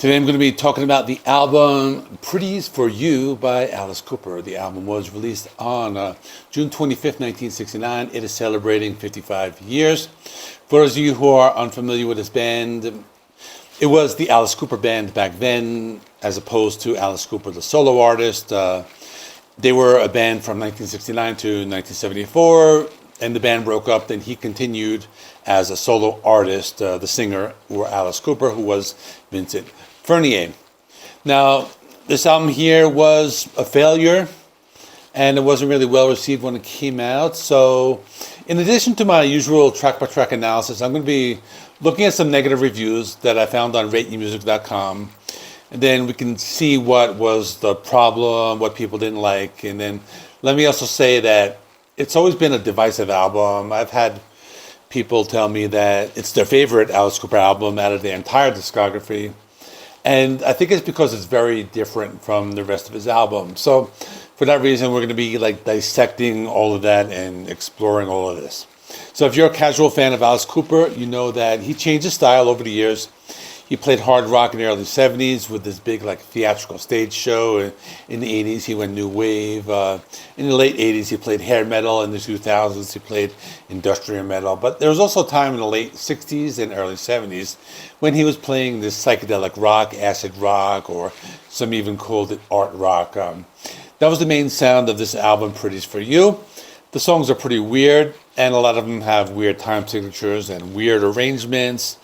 Today I'm going to be talking about the album Pretties for You by Alice Cooper. The album was released on June 25th, 1969. It is celebrating 55 years. For those of you who are unfamiliar with this band, it was the Alice Cooper band back then, as opposed to Alice Cooper, the solo artist. They were a band from 1969 to 1974, and the band broke up. Then he continued as a solo artist, the singer, or Alice Cooper, who was Vincent Furnier. Now, this album here was a failure, and it wasn't really well received when it came out. So, in addition to my usual track-by-track analysis, I'm going to be looking at some negative reviews that I found on rateyourmusic.com. And then we can see what was the problem, what people didn't like. And then let me also say that it's always been a divisive album. I've had people tell me that it's their favorite Alice Cooper album out of their entire discography. And I think it's because it's very different from the rest of his album. So for that reason, we're going to be dissecting all of that and exploring all of this. So if you're a casual fan of Alice Cooper, you know that he changed his style over the years. He played hard rock in the early 70s with this big theatrical stage show. In the 80s, he went new wave. In the late 80s, he played hair metal. In the 2000s, he played industrial metal. But there was also a time in the late 60s and early 70s when he was playing this psychedelic rock, acid rock, or some even called it art rock. That was the main sound of this album, Pretties for You. The songs are pretty weird, and a lot of them have weird time signatures and weird arrangements.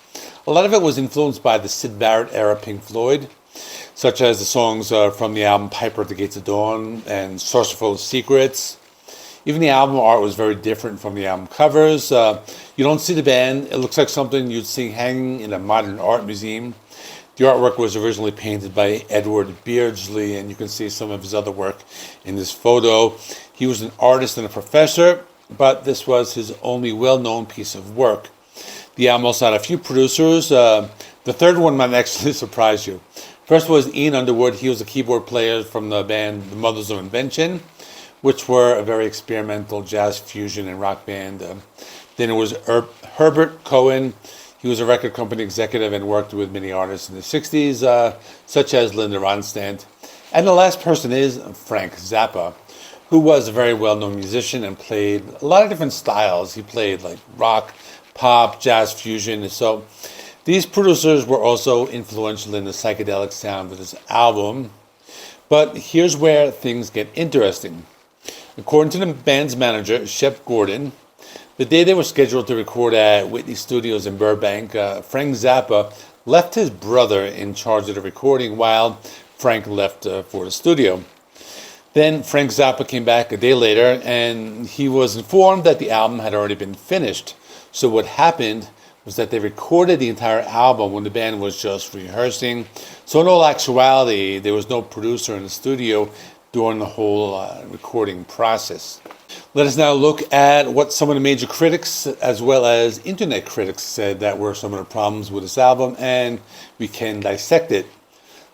A lot of it was influenced by the Syd Barrett era Pink Floyd, such as the songs from the album Piper at the Gates of Dawn and Sorcererful of Secrets. Even the album art was very different from the album covers. You don't see the band. It looks like something you'd see hanging in a modern art museum. The artwork was originally painted by Edward Beardsley, and you can see some of his other work in this photo. He was an artist and a professor, but this was his only well-known piece of work. The album also had a few producers. The third one might actually surprise you. First was Ian Underwood. He was a keyboard player from the band The Mothers of Invention, which were a very experimental jazz fusion and rock band. Then it was Herbert Cohen. He was a record company executive and worked with many artists in the 60s, such as Linda Ronstadt. And the last person is Frank Zappa, who was a very well-known musician and played a lot of different styles. He played rock, pop, jazz fusion. So these producers were also influential in the psychedelic sound of this album. But here's where things get interesting. According to the band's manager, Shep Gordon, the day they were scheduled to record at Whitney Studios in Burbank, Frank Zappa left his brother in charge of the recording while Frank left for the studio. Then Frank Zappa came back a day later, and he was informed that the album had already been finished. So what happened was that they recorded the entire album when the band was just rehearsing. So in all actuality, there was no producer in the studio during the whole recording process. Let us now look at what some of the major critics as well as internet critics said that were some of the problems with this album, and we can dissect it.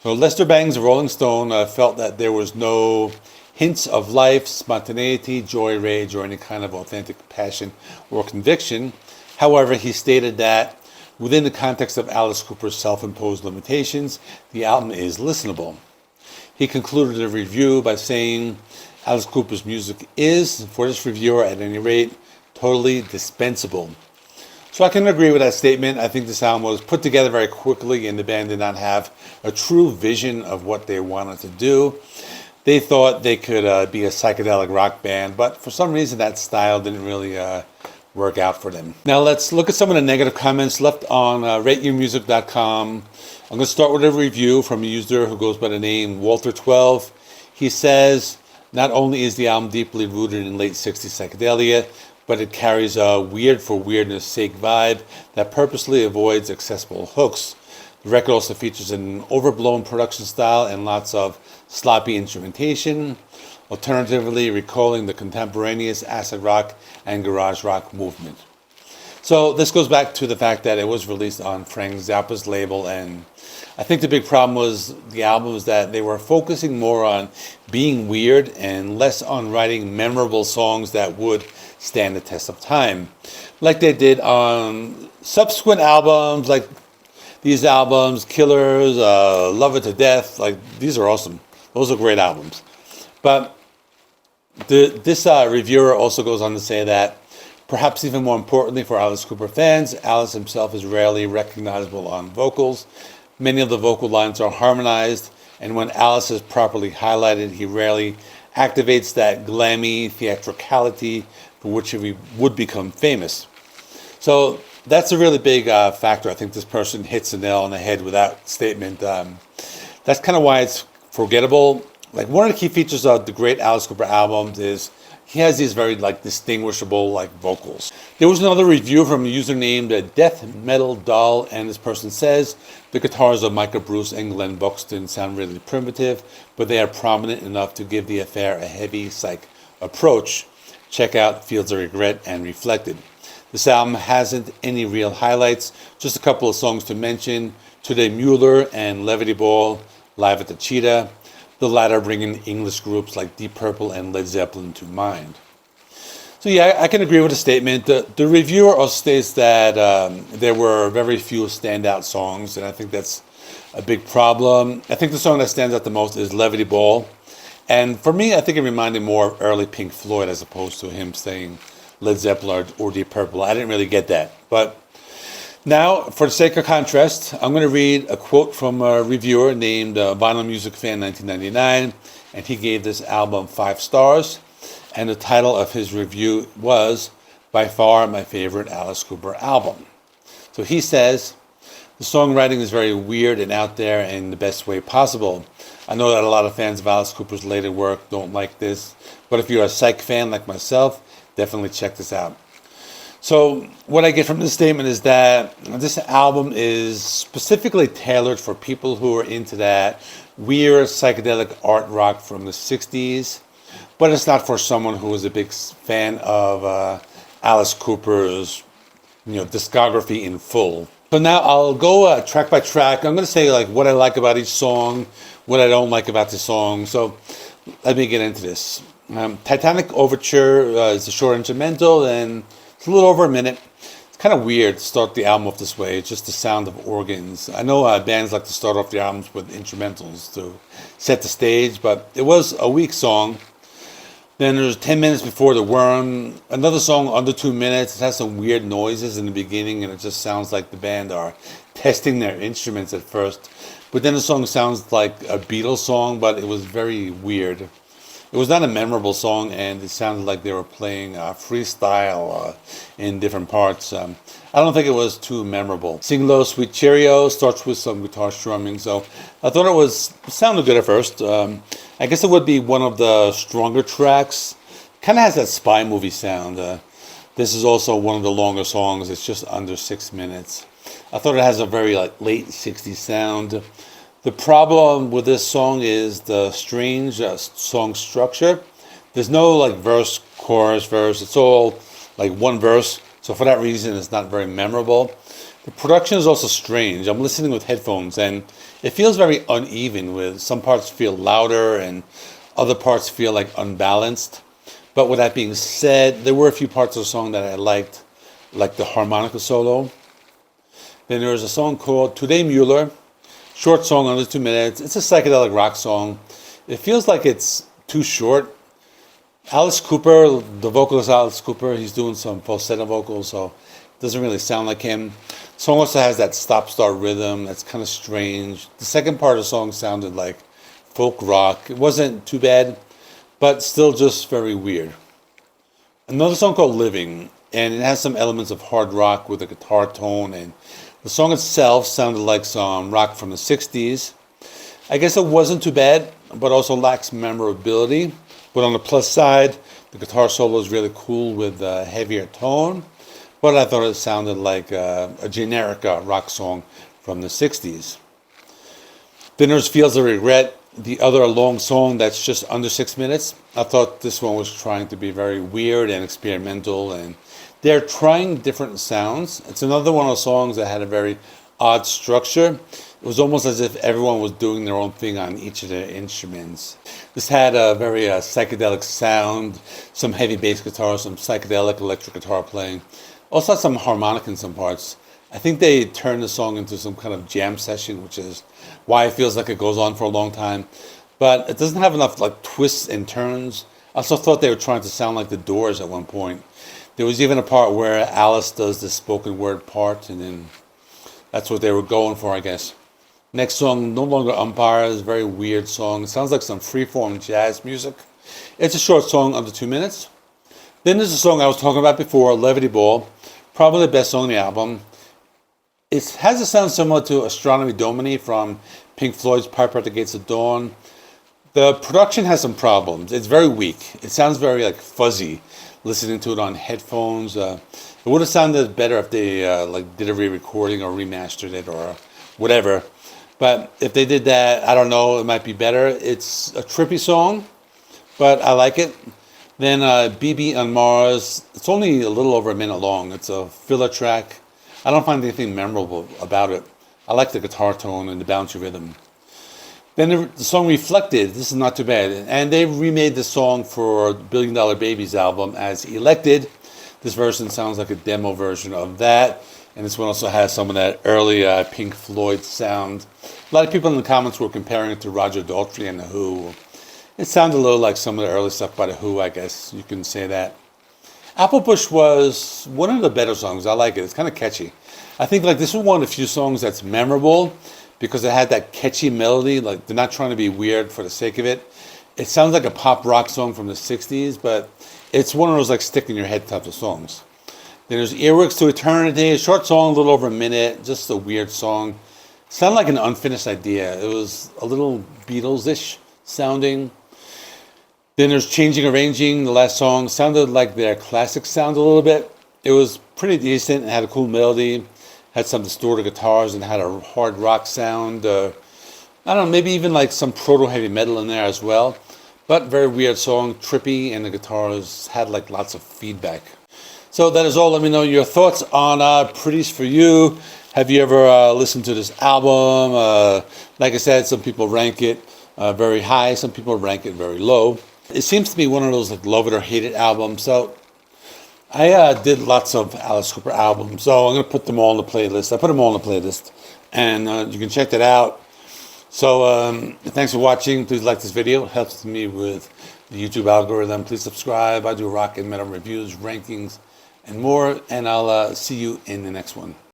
So Lester Bangs of Rolling Stone felt that there was no hints of life, spontaneity, joy, rage, or any kind of authentic passion or conviction. However, he stated that within the context of Alice Cooper's self-imposed limitations, the album is listenable. He concluded the review by saying, Alice Cooper's music is, for this reviewer at any rate, totally dispensable. So I can agree with that statement. I think this album was put together very quickly, and the band did not have a true vision of what they wanted to do. They thought they could be a psychedelic rock band, but for some reason that style didn't really work out for them. Now let's look at some of the negative comments left on rateyourmusic.com. I'm going to start with a review from a user who goes by the name Walter12. He says, not only is the album deeply rooted in late 60s psychedelia, but it carries a weird for weirdness sake vibe that purposely avoids accessible hooks. The record also features an overblown production style and lots of sloppy instrumentation, alternatively recalling the contemporaneous acid rock and garage rock movement. So this goes back to the fact that it was released on Frank Zappa's label, and I think the big problem was the album was that they were focusing more on being weird and less on writing memorable songs that would stand the test of time, like they did on subsequent albums like these albums, Killers, Love It to Death, like these are awesome. Those are great albums. But this reviewer also goes on to say that perhaps even more importantly for Alice Cooper fans, Alice himself is rarely recognizable on vocals. Many of the vocal lines are harmonized, and when Alice is properly highlighted, he rarely activates that glammy theatricality for which he would become famous. So that's a really big factor. I think this person hits the nail on the head with that statement. That's kind of why it's forgettable. Like one of the key features of the great Alice Cooper albums is he has these very distinguishable vocals. There was another review from a user named Death Metal Doll, and this person says the guitars of Micah Bruce and Glenn Buxton sound really primitive, but they are prominent enough to give the affair a heavy psych approach. Check out Fields of Regret and Reflected. This album hasn't any real highlights, just a couple of songs to mention: Today Mueller and Levity Ball, Live at the Cheetah, the latter bringing English groups like Deep Purple and Led Zeppelin to mind. So yeah, I can agree with the statement. The reviewer also states that there were very few standout songs, and I think that's a big problem. I think the song that stands out the most is Levity Ball. And for me, I think it reminded more of early Pink Floyd as opposed to him saying Led Zeppelin or Deep Purple. I didn't really get that. But now, for the sake of contrast, I'm going to read a quote from a reviewer named Vinyl Music Fan 1999, and he gave this album 5 stars, and the title of his review was, by far my favorite Alice Cooper album. So he says, the songwriting is very weird and out there in the best way possible. I know that a lot of fans of Alice Cooper's later work don't like this, but if you're a psych fan like myself, definitely check this out. So what I get from this statement is that this album is specifically tailored for people who are into that weird psychedelic art rock from the 60s, but it's not for someone who is a big fan of Alice Cooper's discography in full. So now I'll go track by track. I'm going to say what I like about each song, what I don't like about the song. So let me get into this. Titanic Overture is a short instrumental, and it's a little over a minute. It's kind of weird to start the album off this way. It's just the sound of organs. I know bands like to start off their albums with instrumentals to set the stage, but it was a weak song. Then there's 10 minutes before the Worm. Another song under 2 minutes. It has some weird noises in the beginning, and it just sounds like the band are testing their instruments at first. But then the song sounds like a Beatles song, but it was very weird. It was not a memorable song, and it sounded like they were playing freestyle in different parts. I don't think it was too memorable. Sing Low, Sweet Cheerio starts with some guitar strumming, so I thought it sounded good at first. I guess it would be one of the stronger tracks. Kind of has that spy movie sound. This is also one of the longer songs. It's just under 6 minutes. I thought it has a very late 60s sound. The problem with this song is the strange song structure. There's no verse, chorus, verse. It's all one verse. So for that reason, it's not very memorable. The production is also strange. I'm listening with headphones, and it feels very uneven. With some parts feel louder and other parts feel unbalanced. But with that being said, there were a few parts of the song that I liked, like the harmonica solo. Then there was a song called Today Mueller. Short song, under 2 minutes. It's a psychedelic rock song. It feels like it's too short. Alice Cooper, the vocalist Alice Cooper, he's doing some falsetto vocals, so it doesn't really sound like him. The song also has that stop-start rhythm that's kind of strange. The second part of the song sounded like folk rock. It wasn't too bad, but still just very weird. Another song called Living, and it has some elements of hard rock with a guitar tone, and the song itself sounded like some rock from the 60s. I guess it wasn't too bad, but also lacks memorability. But on the plus side, the guitar solo is really cool with a heavier tone. But I thought it sounded like a generic rock song from the 60s. Then there's Fields of Regret, the other long song that's just under 6 minutes. I thought this one was trying to be very weird and experimental, and they're trying different sounds. It's another one of those songs that had a very odd structure. It was almost as if everyone was doing their own thing on each of their instruments. This had a very psychedelic sound, some heavy bass guitar, some psychedelic electric guitar playing. Also had some harmonic in some parts. I think they turned the song into some kind of jam session, which is why it feels like it goes on for a long time. But it doesn't have enough like twists and turns. I also thought they were trying to sound like the Doors at one point. There was even a part where Alice does the spoken word part, and then that's what they were going for, I guess. Next song, No Longer Umpires, very weird song. It sounds like some freeform jazz music. It's a short song, under 2 minutes. Then there's a song I was talking about before, Levity Ball, probably the best song on the album. It has a sound similar to Astronomy Domini from Pink Floyd's Piper at the Gates of Dawn. The production has some problems. It's very weak. It sounds very like fuzzy listening to it on headphones. It would have sounded better if they like did a re-recording or remastered it or whatever. But if they did that, I don't know, it might be better. It's a trippy song, but I like it. Then BB on Mars, it's only a little over a minute long. It's a filler track. I don't find anything memorable about it. I like the guitar tone and the bouncy rhythm. Then the song Reflected, this is not too bad. And they remade the song for Billion Dollar Babies album as Elected. This version sounds like a demo version of that. And this one also has some of that early Pink Floyd sound. A lot of people in the comments were comparing it to Roger Daltrey and The Who. It sounded a little like some of the early stuff by The Who, I guess you can say that. Apple Bush was one of the better songs. I like it. It's kind of catchy. I think like this is one of the few songs that's memorable because it had that catchy melody. Like they're not trying to be weird for the sake of it. It sounds like a pop rock song from the 60s, but it's one of those like stick in your head types of songs. Then there's Earwigs to Eternity, a short song, a little over a minute, just a weird song. Sounded like an unfinished idea. It was a little Beatles-ish sounding. Then there's Changing Arranging, the last song. Sounded like their classic sound a little bit. It was pretty decent. It had a cool melody, had some distorted guitars, and had a hard rock sound. I don't know, maybe even like some proto-heavy metal in there as well. But very weird song, trippy, and the guitars had like lots of feedback. So that is all. Let me know your thoughts on Pretties for You. Have you ever listened to this album? Like I said, some people rank it very high. Some people rank it very low. It seems to be one of those like love it or hate it albums. So I did lots of Alice Cooper albums. So I'm going to put them all in the playlist. I put them all in the playlist. And you can check that out. So thanks for watching. Please like this video. It helps me with the YouTube algorithm. Please subscribe. I do rock and metal reviews, rankings, and more. And I'll see you in the next one.